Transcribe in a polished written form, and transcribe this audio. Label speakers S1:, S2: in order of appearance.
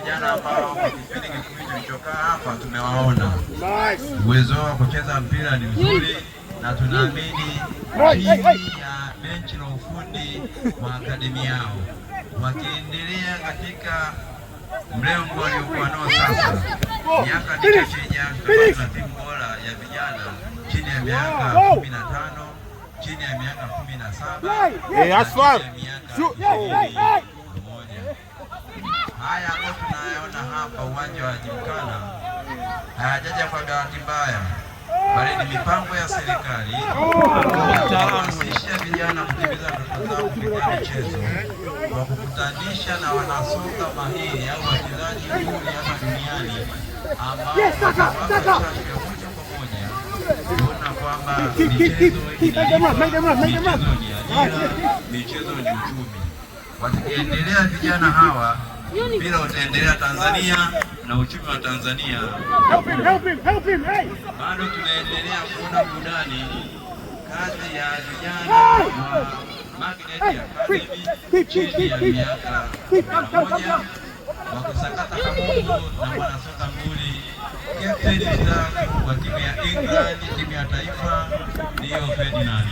S1: vijana ambao kwa kipindi kifupi tulichokaa hapa tumewaona uwezo wa kucheza mpira ni mzuri, na tunaamini chini ya benchi la ufundi wa akademi yao wakiendelea katika mlengo waliokuwa nao sasa, miaka michache ijayo tutakuwa na timu bora ya vijana chini ya miaka 15, chini ya miaka 17. Haya ambayo tunayaona hapa uwanja wa Gymkhana hayajaja kwa bahati mbaya, bali ni mipango ya serikali kuhamasisha vijana kutimiza ndoto zao kupitia michezo kwa kukutanisha na wanasoka mahiri au wachezaji nguli hapa duniani ambao watapata moja kwa moja kuona kwamba michezo ni ajira, michezo ni uchumi. Wakiendelea vijana hawa, mpira utaendelea Tanzania na uchumi wa Tanzania. Bado tunaendelea kuona burudani kazi ya vijana wa Magnet Academy chini ya miaka 11 wakisakata kabumbu na wanasoka nguli. Captain wa timu ya England, timu ya taifa, Rio Ferdinand.